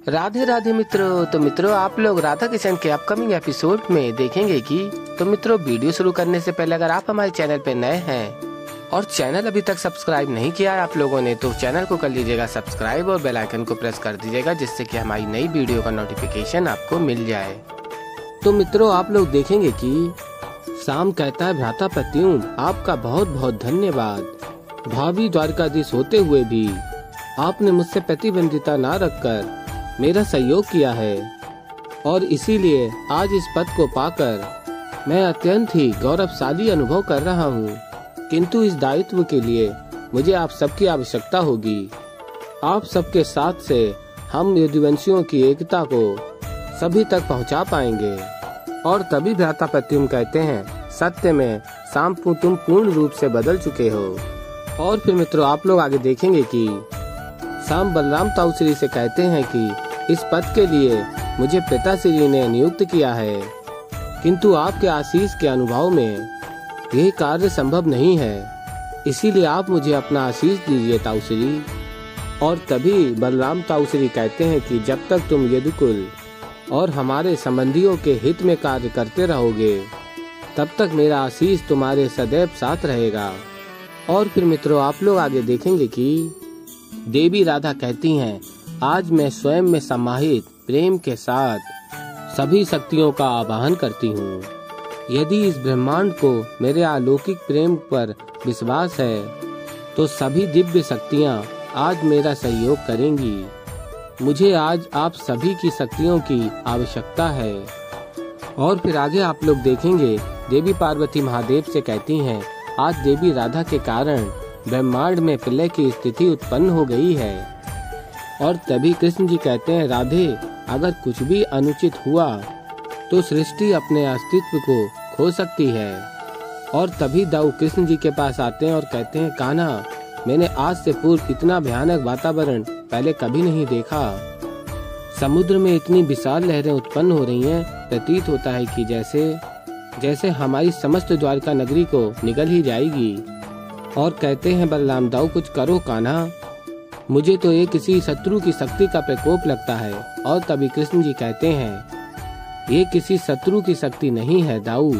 राधे राधे मित्रों। तो मित्रों, आप लोग राधा किशन के अपकमिंग एपिसोड में देखेंगे कि मित्रों, वीडियो शुरू करने से पहले अगर आप हमारे चैनल पर नए हैं और चैनल अभी तक सब्सक्राइब नहीं किया है आप लोगों ने, तो चैनल को कर लीजिएगा सब्सक्राइब और बेल आइकन को प्रेस कर दीजिएगा, जिससे कि हमारी नई वीडियो का नोटिफिकेशन आपको मिल जाए। तो मित्रों, आप लोग देखेंगे कि शाम कहता है, भ्राता प्रत्युम आपका बहुत बहुत धन्यवाद। भावी द्वारकाधीश होते हुए भी आपने मुझसे प्रतिबंधिता न रखकर मेरा सहयोग किया है और इसीलिए आज इस पद को पाकर मैं अत्यंत ही गौरवशाली अनुभव कर रहा हूँ। किंतु इस दायित्व के लिए मुझे आप सबकी आवश्यकता होगी। आप सबके साथ से हम यदुवंशियों की एकता को सभी तक पहुँचा पाएंगे। और तभी भ्राता प्रत्युम कहते हैं, सत्य में शाम तुम पूर्ण रूप से बदल चुके हो। और फिर मित्रों, आप लोग आगे देखेंगे कि शाम बलराम ताऊश्री से कहते हैं कि इस पद के लिए मुझे पिताश्री ने नियुक्त किया है, किंतु आपके आशीष के अनुभव में यह कार्य संभव नहीं है, इसीलिए आप मुझे अपना आशीष दीजिए ताऊश्री। और तभी बलराम ताऊश्री कहते हैं कि जब तक तुम यदुकुल और हमारे संबंधियों के हित में कार्य करते रहोगे, तब तक मेरा आशीष तुम्हारे सदैव साथ रहेगा। और फिर मित्रों, आप लोग आगे देखेंगे कि देवी राधा कहती हैं, आज मैं स्वयं में समाहित प्रेम के साथ सभी शक्तियों का आवाहन करती हूँ। यदि इस ब्रह्मांड को मेरे अलौकिक प्रेम पर विश्वास है, तो सभी दिव्य शक्तियाँ आज मेरा सहयोग करेंगी। मुझे आज आप सभी की शक्तियों की आवश्यकता है। और फिर आगे आप लोग देखेंगे, देवी पार्वती महादेव से कहती हैं, आज देवी राधा के कारण ब्रह्मांड में प्रलय की स्थिति उत्पन्न हो गई है। और तभी कृष्ण जी कहते हैं, राधे अगर कुछ भी अनुचित हुआ तो सृष्टि अपने अस्तित्व को खो सकती है। और तभी दाऊ कृष्ण जी के पास आते हैं और कहते हैं, कान्हा मैंने आज से पूर्व इतना भयानक वातावरण पहले कभी नहीं देखा। समुद्र में इतनी विशाल लहरें उत्पन्न हो रही हैं, प्रतीत होता है कि जैसे हमारी समस्त द्वारका नगरी को निगल ही जाएगी। और कहते हैं, बलराम दाऊ कुछ करो कान्हा, मुझे तो ये किसी शत्रु की शक्ति का प्रकोप लगता है। और तभी कृष्ण जी कहते हैं, ये किसी शत्रु की शक्ति नहीं है दाऊ,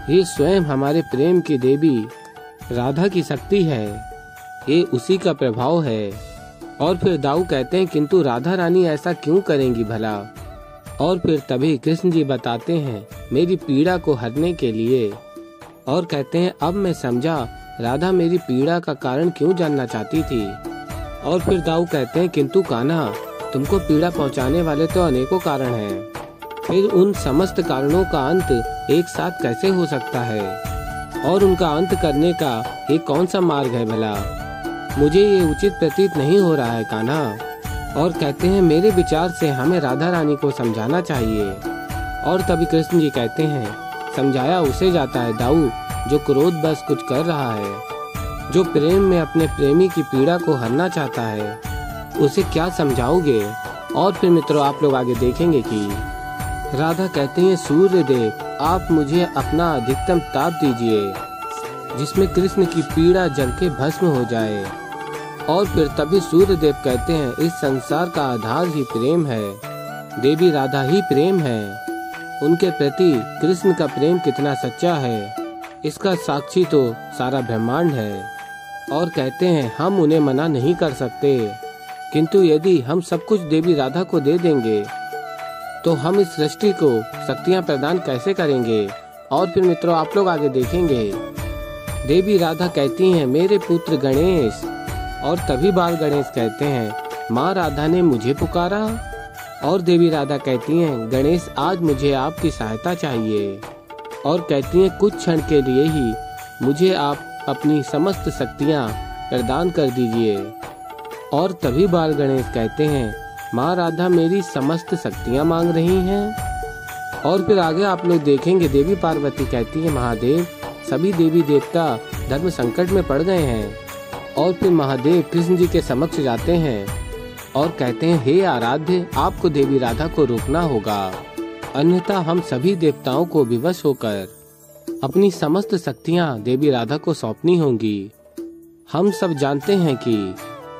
ये स्वयं हमारे प्रेम की देवी राधा की शक्ति है, ये उसी का प्रभाव है। और फिर दाऊ कहते हैं, किंतु राधा रानी ऐसा क्यों करेंगी भला? और फिर तभी कृष्ण जी बताते हैं, मेरी पीड़ा को हरने के लिए। और कहते हैं, अब मैं समझा राधा मेरी पीड़ा का कारण क्यों जानना चाहती थी। और फिर दाऊ कहते हैं, किंतु कान्हा तुमको पीड़ा पहुंचाने वाले तो अनेकों कारण हैं, फिर उन समस्त कारणों का अंत एक साथ कैसे हो सकता है? और उनका अंत करने का ये कौन सा मार्ग है भला? मुझे ये उचित प्रतीत नहीं हो रहा है कान्हा। और कहते हैं, मेरे विचार से हमें राधा रानी को समझाना चाहिए। और तभी कृष्ण जी कहते हैं, समझाया उसे जाता है दाऊ जो क्रोध बस कुछ कर रहा है, जो प्रेम में अपने प्रेमी की पीड़ा को हरना चाहता है, उसे क्या समझाओगे? और फिर मित्रों, आप लोग आगे देखेंगे कि राधा कहते हैं, सूर्य देव आप मुझे अपना अधिकतम ताप दीजिए, जिसमें कृष्ण की पीड़ा जल के भस्म हो जाए। और फिर तभी सूर्य देव कहते हैं, इस संसार का आधार ही प्रेम है, देवी राधा ही प्रेम है, उनके प्रति कृष्ण का प्रेम कितना सच्चा है, इसका साक्षी तो सारा ब्रह्मांड है। और कहते हैं, हम उन्हें मना नहीं कर सकते, किंतु यदि हम सब कुछ देवी राधा को दे देंगे तो हम इस सृष्टि को शक्तियां प्रदान कैसे करेंगे? और फिर मित्रों, आप लोग आगे देखेंगे, देवी राधा कहती हैं, मेरे पुत्र गणेश। और तभी बाल गणेश कहते हैं, माँ राधा ने मुझे पुकारा। और देवी राधा कहती हैं, गणेश आज मुझे आपकी सहायता चाहिए। और कहती हैं, कुछ क्षण के लिए ही मुझे आप अपनी समस्त शक्तियाँ प्रदान कर दीजिए। और तभी बाल गणेश कहते हैं, माँ राधा मेरी समस्त शक्तियाँ मांग रही हैं। और फिर आगे आप लोग देखेंगे, देवी पार्वती कहती है, महादेव सभी देवी देवता धर्म संकट में पड़ गए हैं। और फिर महादेव कृष्ण जी के समक्ष जाते हैं और कहते हैं, हे आराध्य आपको देवी राधा को रोकना होगा, अन्यथा हम सभी देवताओं को विवश होकर अपनी समस्त शक्तियां देवी राधा को सौंपनी होंगी। हम सब जानते हैं कि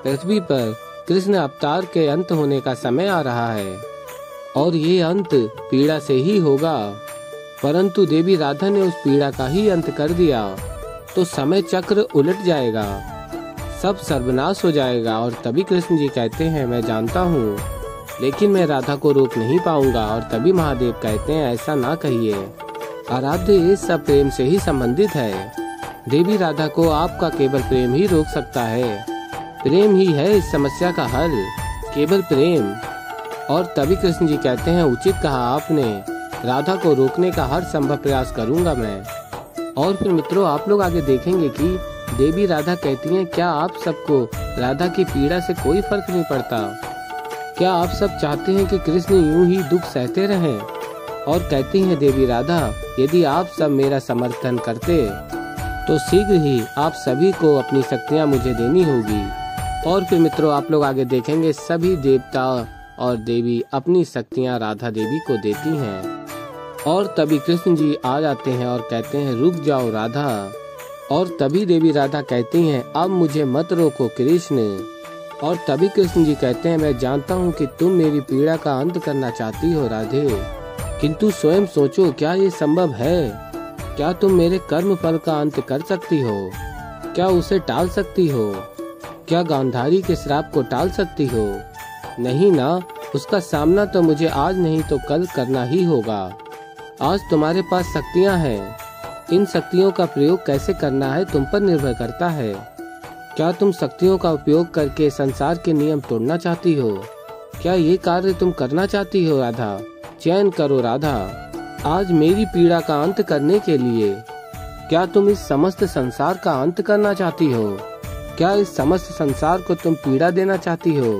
पृथ्वी पर कृष्ण अवतार के अंत होने का समय आ रहा है और ये अंत पीड़ा से ही होगा। परंतु देवी राधा ने उस पीड़ा का ही अंत कर दिया तो समय चक्र उलट जाएगा, सब सर्वनाश हो जाएगा। और तभी कृष्ण जी कहते हैं, मैं जानता हूँ लेकिन मैं राधा को रोक नहीं पाऊंगा। और तभी महादेव कहते हैं, ऐसा ना कहिए, आराध्य ये सब प्रेम से ही संबंधित है। देवी राधा को आपका केवल प्रेम ही रोक सकता है। प्रेम ही है इस समस्या का हल, केवल प्रेम। और तभी कृष्ण जी कहते हैं, उचित कहा आपने, राधा को रोकने का हर संभव प्रयास करूंगा मैं। और फिर मित्रों आप लोग आगे देखेंगे कि देवी राधा कहती हैं, क्या आप सबको राधा की पीड़ा से कोई फर्क नहीं पड़ता? क्या आप सब चाहते हैं कि कृष्ण यूं ही दुख सहते रहें? और कहती हैं देवी राधा, यदि आप सब मेरा समर्थन करते तो शीघ्र ही आप सभी को अपनी शक्तियां मुझे देनी होगी। और फिर मित्रों आप लोग आगे देखेंगे, सभी देवता और देवी अपनी शक्तियां राधा देवी को देती हैं। और तभी कृष्ण जी आ जाते हैं और कहते हैं, रुक जाओ राधा। और तभी देवी राधा कहती हैं, अब मुझे मत रोको कृष्ण। और तभी कृष्ण जी कहते हैं, मैं जानता हूँ कि तुम मेरी पीड़ा का अंत करना चाहती हो राधे, किंतु स्वयं सोचो, क्या ये संभव है? क्या तुम मेरे कर्म फल का अंत कर सकती हो? क्या उसे टाल सकती हो? क्या गांधारी के श्राप को टाल सकती हो? नहीं ना, उसका सामना तो मुझे आज नहीं तो कल करना ही होगा। आज तुम्हारे पास शक्तियां हैं, इन शक्तियों का प्रयोग कैसे करना है तुम पर निर्भर करता है। क्या तुम शक्तियों का उपयोग करके संसार के नियम तोड़ना चाहती हो? क्या ये कार्य तुम करना चाहती हो राधा? चयन करो राधा, आज मेरी पीड़ा का अंत करने के लिए। क्या तुम इस समस्त संसार का अंत करना चाहती हो? क्या इस समस्त संसार को तुम पीड़ा देना चाहती हो?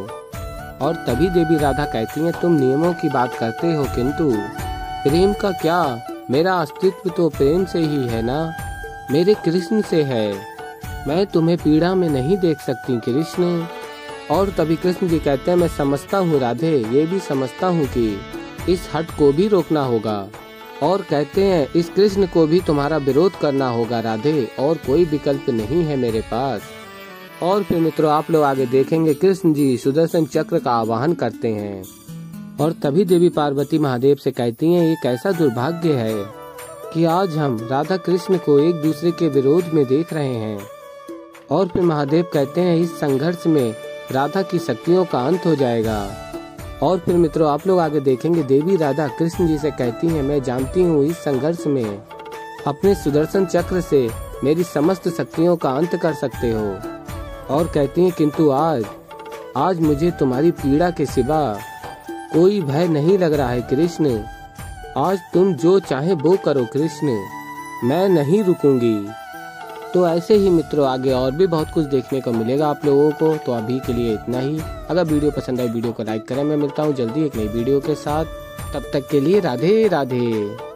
और तभी देवी राधा कहती हैं, तुम नियमों की बात करते हो, किंतु प्रेम का क्या? मेरा अस्तित्व तो प्रेम से ही है ना, मेरे कृष्ण से है। मैं तुम्हें पीड़ा में नहीं देख सकती कृष्ण। और तभी कृष्ण जी कहते हैं, मैं समझता हूँ राधे, ये भी समझता हूँ कि इस हट को भी रोकना होगा। और कहते हैं, इस कृष्ण को भी तुम्हारा विरोध करना होगा राधे, और कोई विकल्प नहीं है मेरे पास। और फिर मित्रों आप लोग आगे देखेंगे, कृष्ण जी सुदर्शन चक्र का आवाहन करते हैं। और तभी देवी पार्वती महादेव से कहती हैं, ये कैसा दुर्भाग्य है कि आज हम राधा कृष्ण को एक दूसरे के विरोध में देख रहे हैं। और फिर महादेव कहते हैं, इस संघर्ष में राधा की शक्तियों का अंत हो जाएगा। और फिर मित्रों आप लोग आगे देखेंगे, देवी राधा कृष्ण जी से कहती हैं, मैं जानती हूँ इस संघर्ष में अपने सुदर्शन चक्र से मेरी समस्त शक्तियों का अंत कर सकते हो। और कहती हैं, किंतु आज मुझे तुम्हारी पीड़ा के सिवा कोई भय नहीं लग रहा है कृष्ण। आज तुम जो चाहे वो करो कृष्ण, मैं नहीं रुकूंगी। तो ऐसे ही मित्रों आगे और भी बहुत कुछ देखने को मिलेगा आप लोगों को। तो अभी के लिए इतना ही। अगर वीडियो पसंद आए वीडियो को लाइक करें। मैं मिलता हूँ जल्दी एक नई वीडियो के साथ, तब तक के लिए राधे राधे।